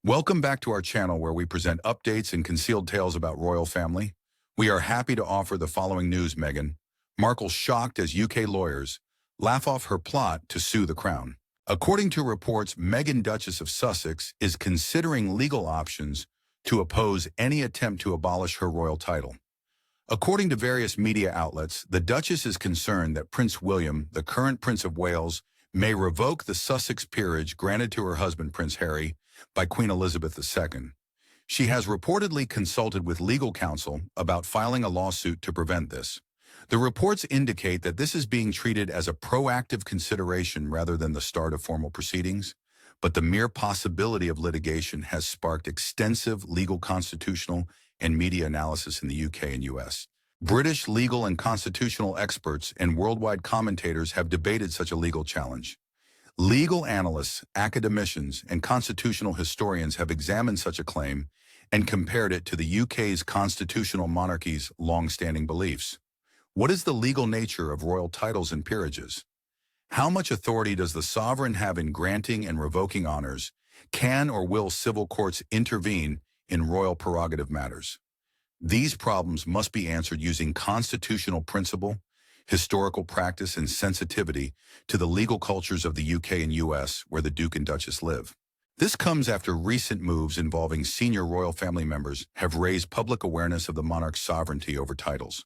Welcome back to our channel where we present updates and concealed tales about royal family. We are happy to offer the following news. Meghan Markle shocked as UK lawyers laugh off her plot to sue the crown. According to reports, Meghan, Duchess of Sussex, is considering legal options to oppose any attempt to abolish her royal title. According to various media outlets, the Duchess is concerned that Prince William, the current Prince of Wales, may revoke the Sussex peerage granted to her husband Prince Harry by Queen Elizabeth II. She has reportedly consulted with legal counsel about filing a lawsuit to prevent this. The reports indicate that this is being treated as a proactive consideration rather than the start of formal proceedings, but the mere possibility of litigation has sparked extensive legal, constitutional, and media analysis in the UK and US. British legal and constitutional experts and worldwide commentators have debated such a legal challenge. Legal analysts, academicians, and constitutional historians have examined such a claim and compared it to the UK's constitutional monarchy's long-standing beliefs. What is the legal nature of royal titles and peerages? How much authority does the sovereign have in granting and revoking honors? Can or will civil courts intervene in royal prerogative matters? These problems must be answered using constitutional principle, historical practice, and sensitivity to the legal cultures of the UK and US, where the Duke and Duchess live. This comes after recent moves involving senior royal family members have raised public awareness of the monarch's sovereignty over titles.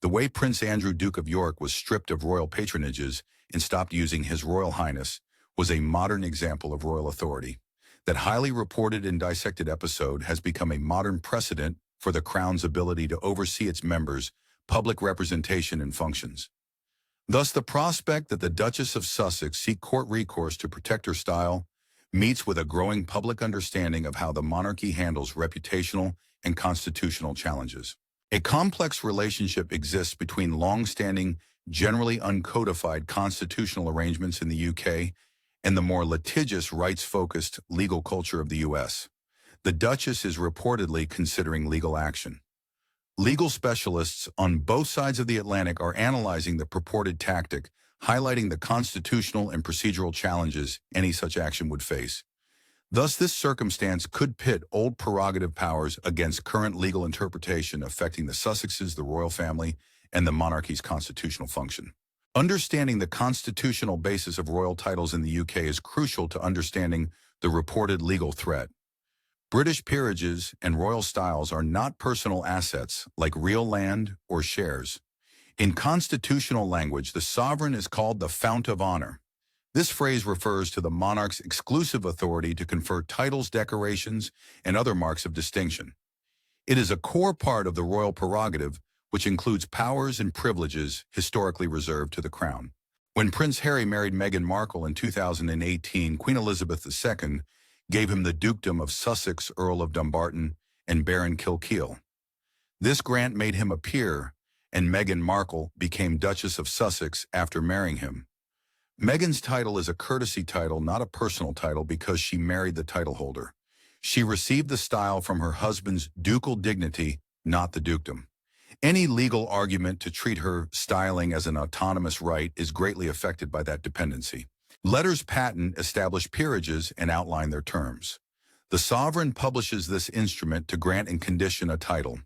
The way Prince Andrew, Duke of York, was stripped of royal patronages and stopped using His Royal Highness was a modern example of royal authority. That highly reported and dissected episode has become a modern precedent for the Crown's ability to oversee its members' public representation and functions. Thus, the prospect that the Duchess of Sussex seek court recourse to protect her style meets with a growing public understanding of how the monarchy handles reputational and constitutional challenges. A complex relationship exists between long-standing, generally uncodified constitutional arrangements in the UK and the more litigious, rights-focused legal culture of the US. The Duchess is reportedly considering legal action. Legal specialists on both sides of the Atlantic are analyzing the purported tactic, highlighting the constitutional and procedural challenges any such action would face. Thus, this circumstance could pit old prerogative powers against current legal interpretation affecting the Sussexes, the royal family, and the monarchy's constitutional function. Understanding the constitutional basis of royal titles in the UK is crucial to understanding the reported legal threat. British peerages and royal styles are not personal assets like real land or shares. In constitutional language, the sovereign is called the fount of honor. This phrase refers to the monarch's exclusive authority to confer titles, decorations, and other marks of distinction. It is a core part of the royal prerogative, which includes powers and privileges historically reserved to the crown. When Prince Harry married Meghan Markle in 2018, Queen Elizabeth II gave him the dukedom of Sussex, Earl of Dumbarton, and Baron Kilkeel. This grant made him a peer, and Meghan Markle became Duchess of Sussex after marrying him. Meghan's title is a courtesy title, not a personal title, because she married the title holder. She received the style from her husband's ducal dignity, not the dukedom. Any legal argument to treat her styling as an autonomous right is greatly affected by that dependency. Letters patent establish peerages and outline their terms. The sovereign publishes this instrument to grant and condition a title.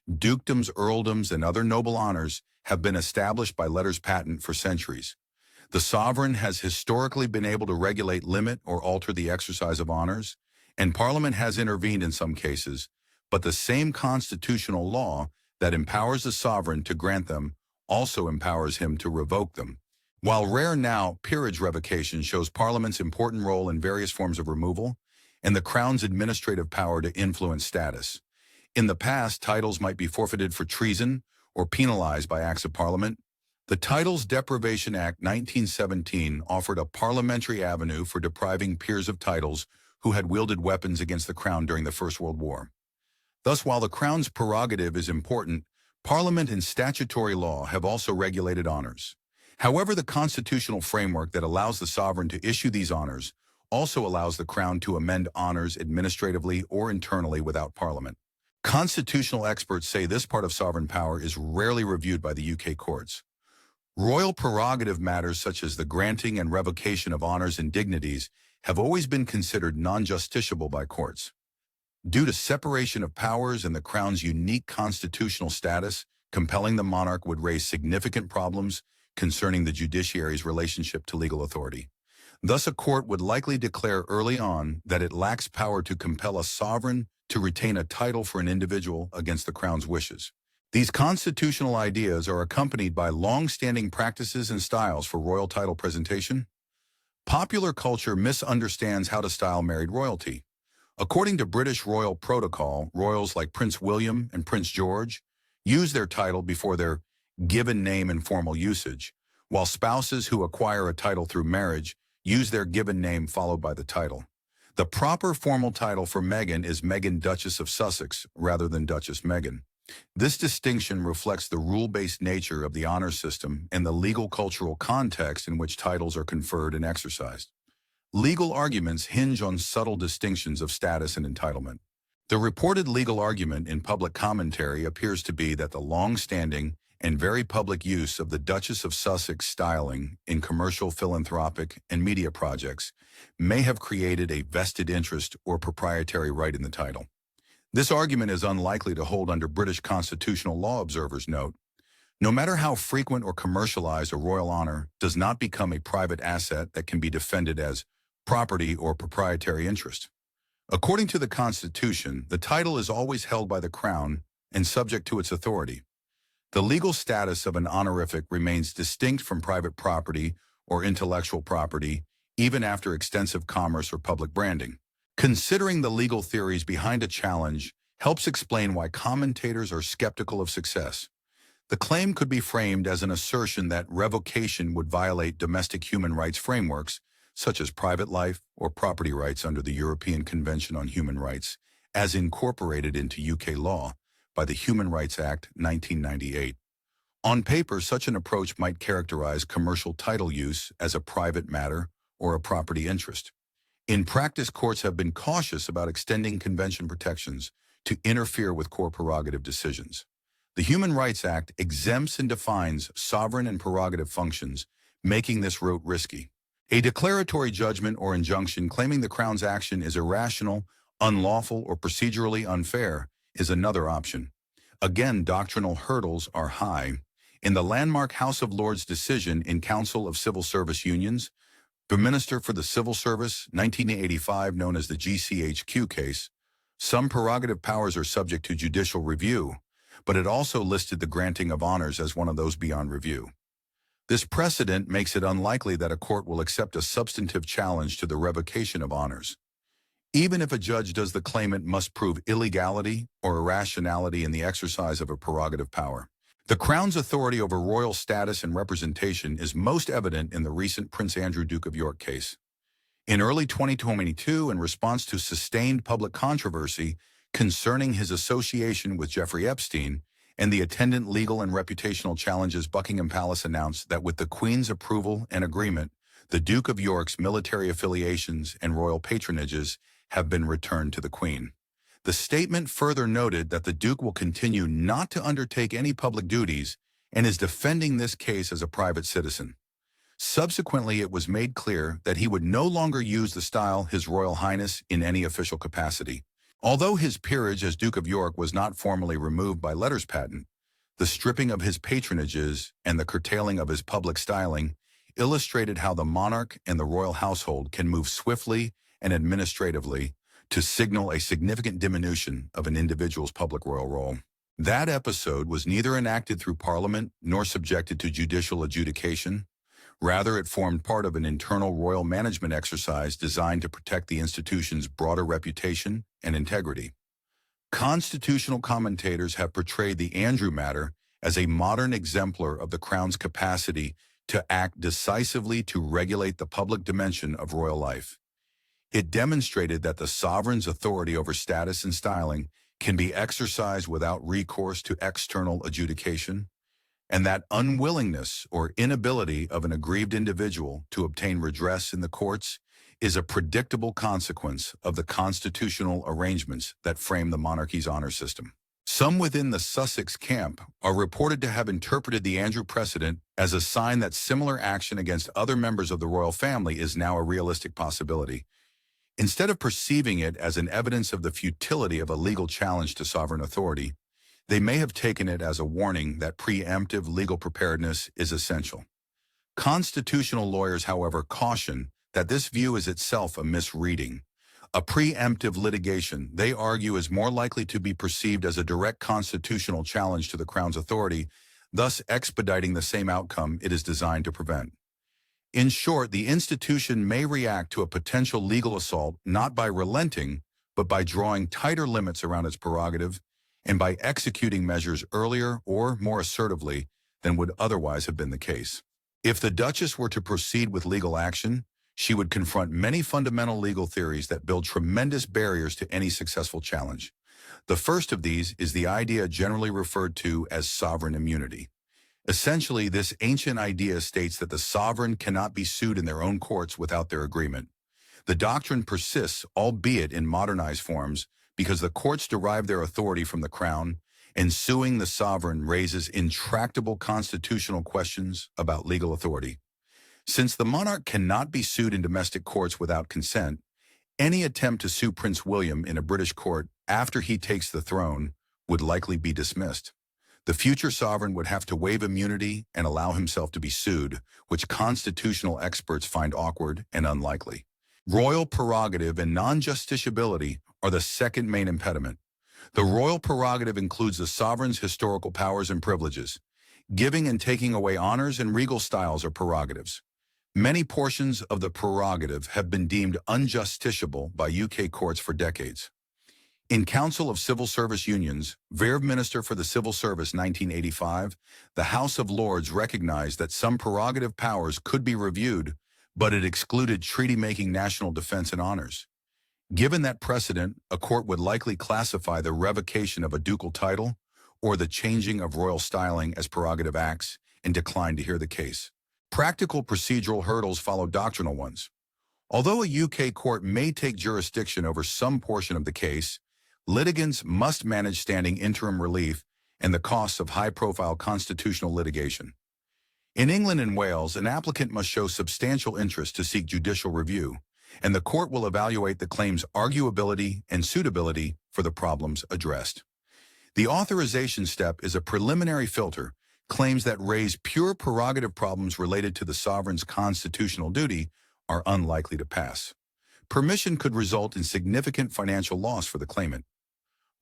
Dukedoms, earldoms, and other noble honors have been established by letters patent for centuries. The sovereign has historically been able to regulate, limit, or alter the exercise of honors, and Parliament has intervened in some cases, but the same constitutional law that empowers the sovereign to grant them also empowers him to revoke them. While rare now, peerage revocation shows Parliament's important role in various forms of removal and the Crown's administrative power to influence status. In the past, titles might be forfeited for treason or penalized by acts of Parliament. The Titles Deprivation Act 1917 offered a parliamentary avenue for depriving peers of titles who had wielded weapons against the Crown during the First World War. Thus, while the Crown's prerogative is important, Parliament and statutory law have also regulated honors. However, the constitutional framework that allows the sovereign to issue these honors also allows the Crown to amend honors administratively or internally without Parliament. Constitutional experts say this part of sovereign power is rarely reviewed by the UK courts. Royal prerogative matters such as the granting and revocation of honors and dignities have always been considered non-justiciable by courts. Due to separation of powers and the crown's unique constitutional status, compelling the monarch would raise significant problems concerning the judiciary's relationship to legal authority. Thus, a court would likely declare early on that it lacks power to compel a sovereign to retain a title for an individual against the crown's wishes. These constitutional ideas are accompanied by long-standing practices and styles for royal title presentation. Popular culture misunderstands how to style married royalty. According to British royal protocol, royals like Prince William and Prince George use their title before their given name in formal usage, while spouses who acquire a title through marriage use their given name followed by the title. The proper formal title for Meghan is Meghan Duchess of Sussex rather than Duchess Meghan. This distinction reflects the rule-based nature of the honor system and the legal cultural context in which titles are conferred and exercised. Legal arguments hinge on subtle distinctions of status and entitlement. The reported legal argument in public commentary appears to be that the long-standing and very public use of the Duchess of Sussex styling in commercial, philanthropic, and media projects may have created a vested interest or proprietary right in the title. This argument is unlikely to hold under British constitutional law, observers note. No matter how frequent or commercialized a royal honor does not become a private asset that can be defended as property or proprietary interest. According to the Constitution, the title is always held by the Crown and subject to its authority. The legal status of an honorific remains distinct from private property or intellectual property, even after extensive commerce or public branding. Considering the legal theories behind a challenge helps explain why commentators are skeptical of success. The claim could be framed as an assertion that revocation would violate domestic human rights frameworks, such as private life or property rights under the European Convention on Human Rights, as incorporated into UK law by the Human Rights Act 1998. On paper, such an approach might characterize commercial title use as a private matter or a property interest. In practice, courts have been cautious about extending convention protections to interfere with core prerogative decisions. The Human Rights Act exempts and defines sovereign and prerogative functions, making this route risky. A declaratory judgment or injunction claiming the Crown's action is irrational, unlawful, or procedurally unfair is another option. Again, doctrinal hurdles are high. In the landmark House of Lords decision in Council of Civil Service Unions, the Minister for the Civil Service, 1985, known as the GCHQ case, some prerogative powers are subject to judicial review, but it also listed the granting of honors as one of those beyond review. This precedent makes it unlikely that a court will accept a substantive challenge to the revocation of honors. Even if a judge does, the claimant must prove illegality or irrationality in the exercise of a prerogative power. The Crown's authority over royal status and representation is most evident in the recent Prince Andrew, Duke of York case. In early 2022, in response to sustained public controversy concerning his association with Jeffrey Epstein and the attendant legal and reputational challenges, Buckingham Palace announced that with the Queen's approval and agreement, the Duke of York's military affiliations and royal patronages have been returned to the Queen. The statement further noted that the Duke will continue not to undertake any public duties and is defending this case as a private citizen. Subsequently, it was made clear that he would no longer use the style His Royal Highness in any official capacity. Although his peerage as Duke of York was not formally removed by letters patent, the stripping of his patronages and the curtailing of his public styling illustrated how the monarch and the royal household can move swiftly and administratively to signal a significant diminution of an individual's public royal role. That episode was neither enacted through Parliament nor subjected to judicial adjudication. Rather, it formed part of an internal royal management exercise designed to protect the institution's broader reputation and integrity. Constitutional commentators have portrayed the Andrew matter as a modern exemplar of the Crown's capacity to act decisively to regulate the public dimension of royal life. It demonstrated that the sovereign's authority over status and styling can be exercised without recourse to external adjudication, and that unwillingness or inability of an aggrieved individual to obtain redress in the courts is a predictable consequence of the constitutional arrangements that frame the monarchy's honor system. Some within the Sussex camp are reported to have interpreted the Andrew precedent as a sign that similar action against other members of the royal family is now a realistic possibility. Instead of perceiving it as an evidence of the futility of a legal challenge to sovereign authority, they may have taken it as a warning that preemptive legal preparedness is essential. Constitutional lawyers, however, caution that this view is itself a misreading. A preemptive litigation, they argue, is more likely to be perceived as a direct constitutional challenge to the Crown's authority, thus expediting the same outcome it is designed to prevent. In short, the institution may react to a potential legal assault not by relenting, but by drawing tighter limits around its prerogative and by executing measures earlier or more assertively than would otherwise have been the case. If the Duchess were to proceed with legal action, she would confront many fundamental legal theories that build tremendous barriers to any successful challenge. The first of these is the idea generally referred to as sovereign immunity. Essentially, this ancient idea states that the sovereign cannot be sued in their own courts without their agreement. The doctrine persists, albeit in modernized forms, because the courts derive their authority from the Crown, and suing the sovereign raises intractable constitutional questions about legal authority. Since the monarch cannot be sued in domestic courts without consent, any attempt to sue Prince William in a British court after he takes the throne would likely be dismissed. The future sovereign would have to waive immunity and allow himself to be sued, which constitutional experts find awkward and unlikely. Royal prerogative and non-justiciability are the second main impediment. The royal prerogative includes the sovereign's historical powers and privileges. Giving and taking away honors and regal styles are prerogatives. Many portions of the prerogative have been deemed unjusticiable by UK courts for decades. In Council of Civil Service Unions, Verve Minister for the Civil Service 1985, the House of Lords recognized that some prerogative powers could be reviewed, but it excluded treaty-making national defense and honors. Given that precedent, a court would likely classify the revocation of a ducal title or the changing of royal styling as prerogative acts and decline to hear the case. Practical procedural hurdles follow doctrinal ones. Although a UK court may take jurisdiction over some portion of the case, litigants must manage standing interim relief and the costs of high-profile constitutional litigation. In England and Wales, an applicant must show substantial interest to seek judicial review, and the court will evaluate the claim's arguability and suitability for the problems addressed. The authorization step is a preliminary filter. Claims that raise pure prerogative problems related to the sovereign's constitutional duty are unlikely to pass. Permission could result in significant financial loss for the claimant.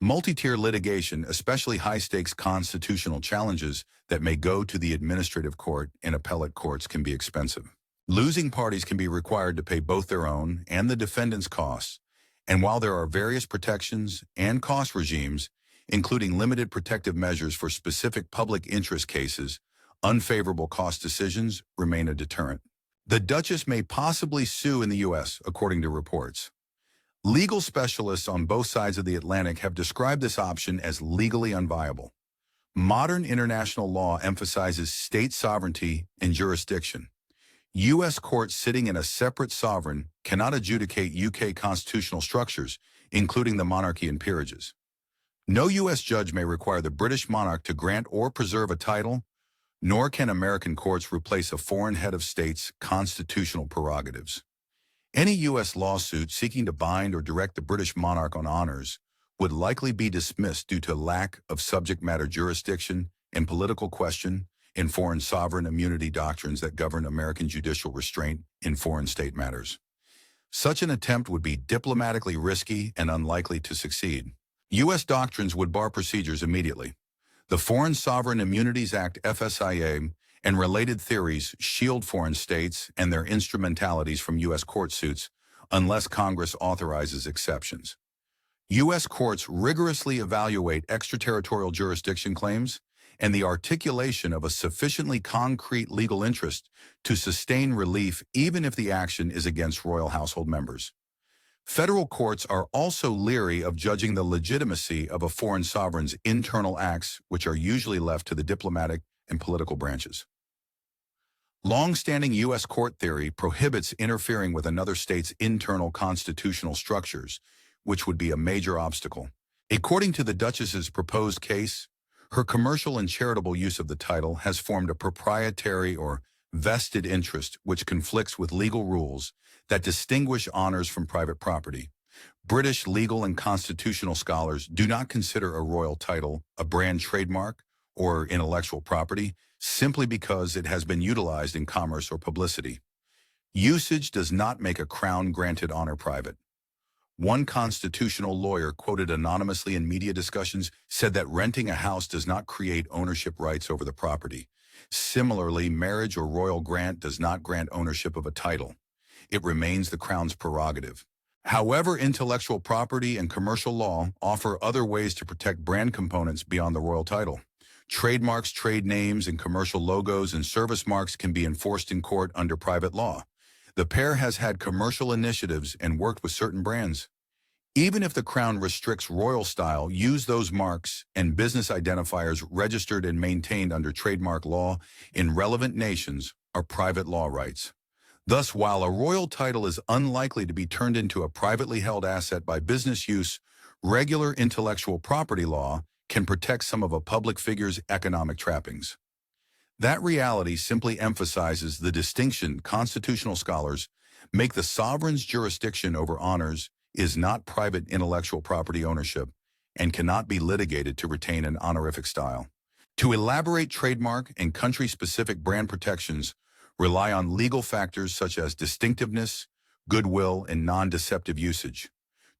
Multi-tier litigation, especially high-stakes constitutional challenges that may go to the administrative court and appellate courts, can be expensive. Losing parties can be required to pay both their own and the defendant's costs, and while there are various protections and cost regimes, including limited protective measures for specific public interest cases, unfavorable cost decisions remain a deterrent. The Duchess may possibly sue in the U.S., according to reports. Legal specialists on both sides of the Atlantic have described this option as legally unviable. Modern international law emphasizes state sovereignty and jurisdiction. U.S. courts sitting in a separate sovereign cannot adjudicate U.K. constitutional structures, including the monarchy and peerages. No U.S. judge may require the British monarch to grant or preserve a title, nor can American courts replace a foreign head of state's constitutional prerogatives. Any U.S. lawsuit seeking to bind or direct the British monarch on honors would likely be dismissed due to lack of subject matter jurisdiction and political question in foreign sovereign immunity doctrines that govern American judicial restraint in foreign state matters. Such an attempt would be diplomatically risky and unlikely to succeed. U.S. doctrines would bar procedures immediately. The Foreign Sovereign Immunities Act (FSIA) and related theories shield foreign states and their instrumentalities from U.S. court suits unless Congress authorizes exceptions. U.S. courts rigorously evaluate extraterritorial jurisdiction claims and the articulation of a sufficiently concrete legal interest to sustain relief even if the action is against royal household members. Federal courts are also leery of judging the legitimacy of a foreign sovereign's internal acts, which are usually left to the diplomatic and political branches. Long-standing U.S. court theory prohibits interfering with another state's internal constitutional structures, which would be a major obstacle. According to the Duchess's proposed case, her commercial and charitable use of the title has formed a proprietary or vested interest which conflicts with legal rules that distinguish honors from private property. British legal and constitutional scholars do not consider a royal title a brand trademark or intellectual property simply because it has been utilized in commerce or publicity. Usage does not make a crown-granted honor private. One constitutional lawyer quoted anonymously in media discussions said that renting a house does not create ownership rights over the property. Similarly, marriage or royal grant does not grant ownership of a title. It remains the crown's prerogative. However, intellectual property and commercial law offer other ways to protect brand components beyond the royal title. Trademarks, trade names, and commercial logos and service marks can be enforced in court under private law. The pair has had commercial initiatives and worked with certain brands. Even if the crown restricts royal style, use those marks and business identifiers registered and maintained under trademark law in relevant nations are private law rights. Thus, while a royal title is unlikely to be turned into a privately held asset by business use, regular intellectual property law can protect some of a public figure's economic trappings. That reality simply emphasizes the distinction constitutional scholars make. The sovereign's jurisdiction over honors is not private intellectual property ownership and cannot be litigated to retain an honorific style. To elaborate trademark and country-specific brand protections rely on legal factors such as distinctiveness, goodwill, and non-deceptive usage.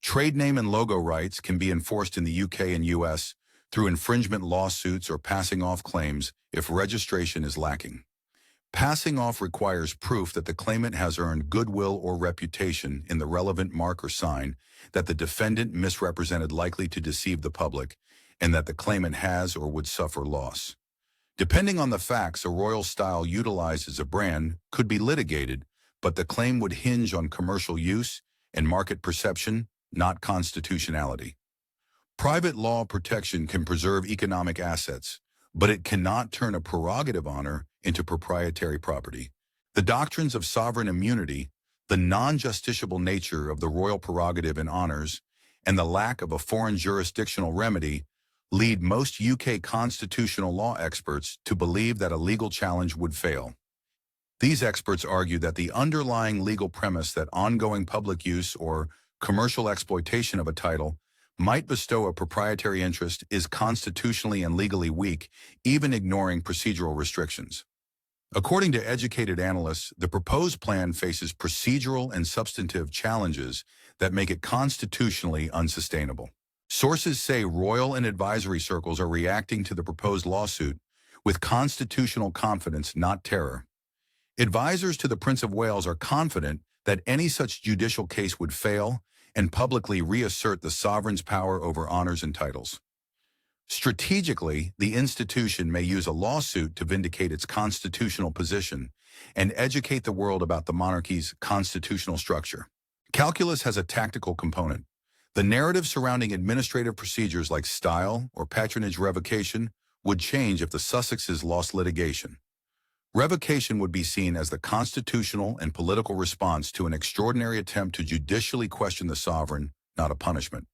Trade name and logo rights can be enforced in the UK and US through infringement lawsuits or passing off claims if registration is lacking. Passing off requires proof that the claimant has earned goodwill or reputation in the relevant mark or sign, that the defendant misrepresented likely to deceive the public, and that the claimant has or would suffer loss. Depending on the facts, a royal style utilized as a brand could be litigated, but the claim would hinge on commercial use and market perception, not constitutionality. Private law protection can preserve economic assets, but it cannot turn a prerogative honor into proprietary property. The doctrines of sovereign immunity, the non-justiciable nature of the royal prerogative in honors, and the lack of a foreign jurisdictional remedy lead most UK constitutional law experts to believe that a legal challenge would fail. These experts argue that the underlying legal premise that ongoing public use or commercial exploitation of a title might bestow a proprietary interest is constitutionally and legally weak, even ignoring procedural restrictions. According to educated analysts, the proposed plan faces procedural and substantive challenges that make it constitutionally unsustainable. Sources say royal and advisory circles are reacting to the proposed lawsuit with constitutional confidence, not terror. Advisors to the Prince of Wales are confident that any such judicial case would fail and publicly reassert the sovereign's power over honors and titles. Strategically, the institution may use a lawsuit to vindicate its constitutional position and educate the world about the monarchy's constitutional structure. Calculus has a tactical component. The narrative surrounding administrative procedures like style or patronage revocation would change if the Sussexes lost litigation. Revocation would be seen as the constitutional and political response to an extraordinary attempt to judicially question the sovereign, not a punishment.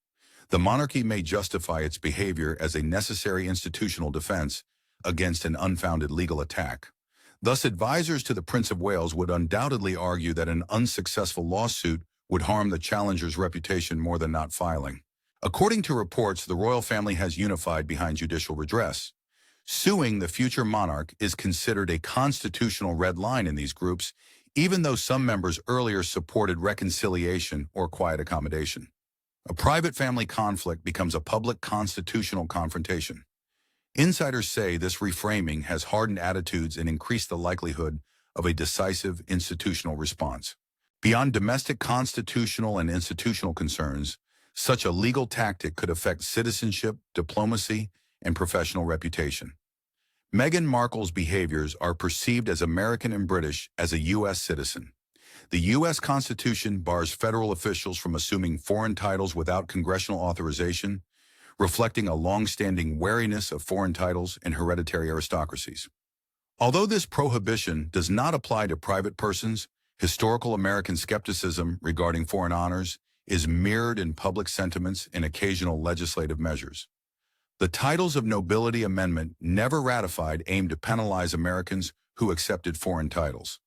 The monarchy may justify its behavior as a necessary institutional defense against an unfounded legal attack. Thus, advisors to the Prince of Wales would undoubtedly argue that an unsuccessful lawsuit would harm the challenger's reputation more than not filing. According to reports, the royal family has unified behind judicial redress. Suing the future monarch is considered a constitutional red line in these groups, even though some members earlier supported reconciliation or quiet accommodation. A private family conflict becomes a public constitutional confrontation. Insiders say this reframing has hardened attitudes and increased the likelihood of a decisive institutional response. Beyond domestic constitutional and institutional concerns, such a legal tactic could affect citizenship, diplomacy, and professional reputation. Meghan Markle's behaviors are perceived as American and British as a U.S. citizen. The U.S. Constitution bars federal officials from assuming foreign titles without congressional authorization, reflecting a long-standing wariness of foreign titles and hereditary aristocracies. Although this prohibition does not apply to private persons, historical American skepticism regarding foreign honors is mirrored in public sentiments and occasional legislative measures. The Titles of Nobility Amendment, never ratified, aimed to penalize Americans who accepted foreign titles.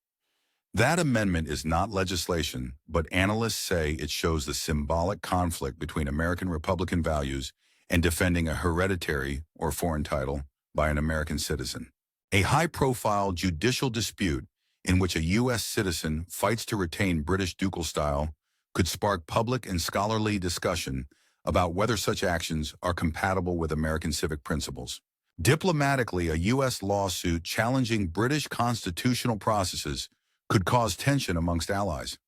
That amendment is not legislation, but analysts say it shows the symbolic conflict between American Republican values and defending a hereditary or foreign title by an American citizen. A high-profile judicial dispute in which a U.S. citizen fights to retain British ducal style could spark public and scholarly discussion about whether such actions are compatible with American civic principles. Diplomatically, a U.S. lawsuit challenging British constitutional processes could cause tension amongst allies.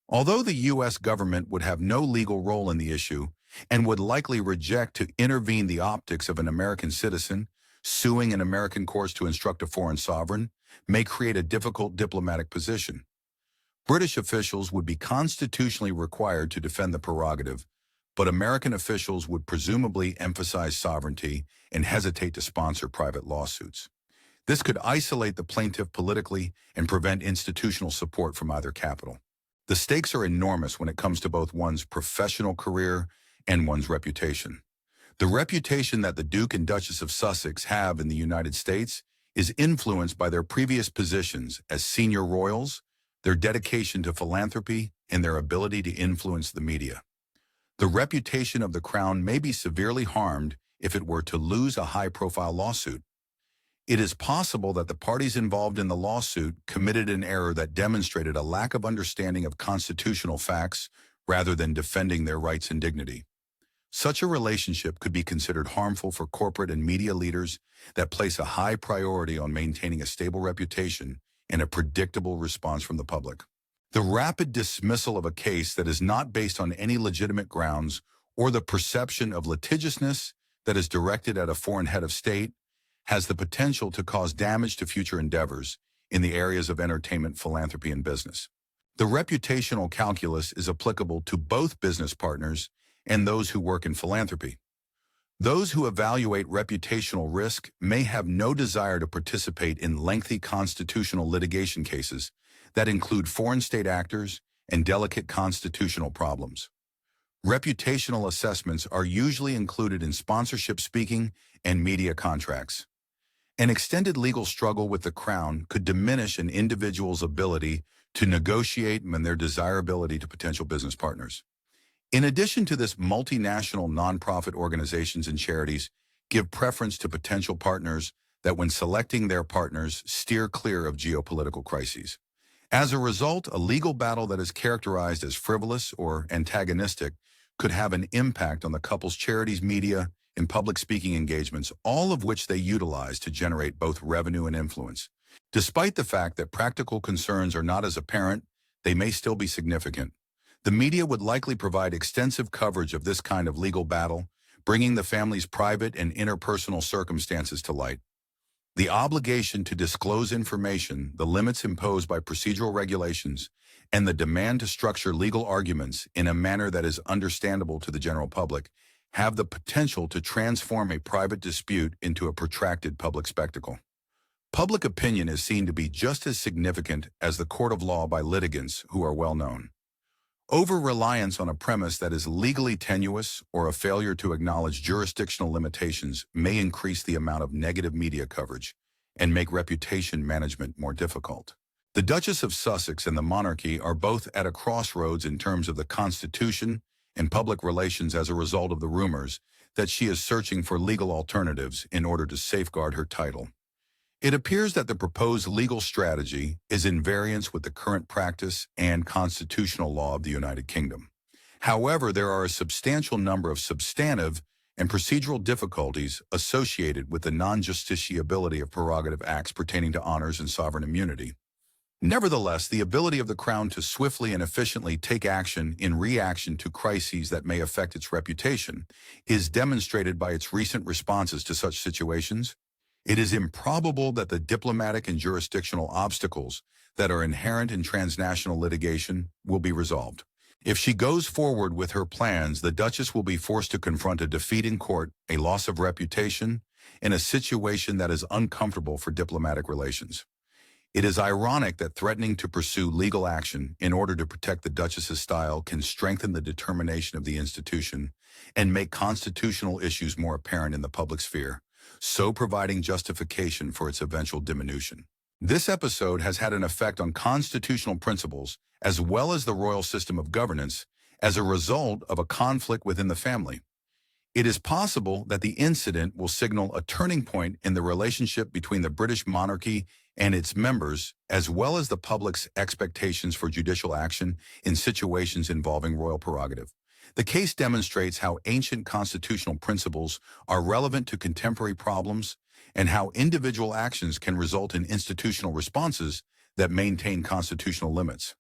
Although the U.S. government would have no legal role in the issue and would likely reject to intervene the optics of an American citizen, suing in American courts to instruct a foreign sovereign may create a difficult diplomatic position. British officials would be constitutionally required to defend the prerogative, but American officials would presumably emphasize sovereignty and hesitate to sponsor private lawsuits. This could isolate the plaintiff politically and prevent institutional support from either capital. The stakes are enormous when it comes to both one's professional career and one's reputation. The reputation that the Duke and Duchess of Sussex have in the United States is influenced by their previous positions as senior royals, their dedication to philanthropy, and their ability to influence the media. The reputation of the crown may be severely harmed if it were to lose a high-profile lawsuit. It is possible that the parties involved in the lawsuit committed an error that demonstrated a lack of understanding of constitutional facts rather than defending their rights and dignity. Such a relationship could be considered harmful for corporate and media leaders that place a high priority on maintaining a stable reputation and a predictable response from the public. The rapid dismissal of a case that is not based on any legitimate grounds or the perception of litigiousness that is directed at a foreign head of state has the potential to cause damage to future endeavors in the areas of entertainment, philanthropy, and business. The reputational calculus is applicable to both business partners and those who work in philanthropy. Those who evaluate reputational risk may have no desire to participate in lengthy constitutional litigation cases that include foreign state actors and delicate constitutional problems. Reputational assessments are usually included in sponsorship speaking and media contracts. An extended legal struggle with the Crown could diminish an individual's ability to negotiate and their desirability to potential business partners. In addition to this, multinational nonprofit organizations and charities give preference to potential partners that, when selecting their partners, steer clear of geopolitical crises. As a result, a legal battle that is characterized as frivolous or antagonistic could have an impact on the couple's charities, media, and public speaking engagements, all of which they utilize to generate both revenue and influence. Despite the fact that practical concerns are not as apparent, they may still be significant. The media would likely provide extensive coverage of this kind of legal battle, bringing the family's private and interpersonal circumstances to light. The obligation to disclose information, the limits imposed by procedural regulations, and the demand to structure legal arguments in a manner that is understandable to the general public have the potential to transform a private dispute into a protracted public spectacle. Public opinion is seen to be just as significant as the court of law by litigants who are well known. Over-reliance on a premise that is legally tenuous or a failure to acknowledge jurisdictional limitations may increase the amount of negative media coverage and make reputation management more difficult. The Duchess of Sussex and the monarchy are both at a crossroads in terms of the Constitution and public relations as a result of the rumors that she is searching for legal alternatives in order to safeguard her title. It appears that the proposed legal strategy is in variance with the current practice and constitutional law of the United Kingdom. However, there are a substantial number of substantive and procedural difficulties associated with the non-justiciability of prerogative acts pertaining to honors and sovereign immunity. Nevertheless, the ability of the Crown to swiftly and efficiently take action in reaction to crises that may affect its reputation is demonstrated by its recent responses to such situations. It is improbable that the diplomatic and jurisdictional obstacles that are inherent in transnational litigation will be resolved. If she goes forward with her plans, the Duchess will be forced to confront a defeat in court, a loss of reputation, in a situation that is uncomfortable for diplomatic relations. It is ironic that threatening to pursue legal action in order to protect the Duchess's style can strengthen the determination of the institution and make constitutional issues more apparent in the public sphere, so providing justification for its eventual diminution. This episode has had an effect on constitutional principles as well as the royal system of governance as a result of a conflict within the family. It is possible that the incident will signal a turning point in the relationship between the British monarchy and its members, as well as the public's expectations for judicial action in situations involving royal prerogative. The case demonstrates how ancient constitutional principles are relevant to contemporary problems and how individual actions can result in institutional responses that maintain constitutional limits.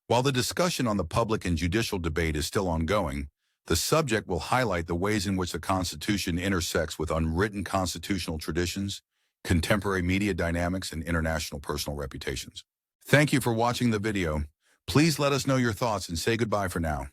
While the discussion on the public and judicial debate is still ongoing, the subject will highlight the ways in which the Constitution intersects with unwritten constitutional traditions, contemporary media dynamics, and international personal reputations. Thank you for watching the video. Please let us know your thoughts and say goodbye for now.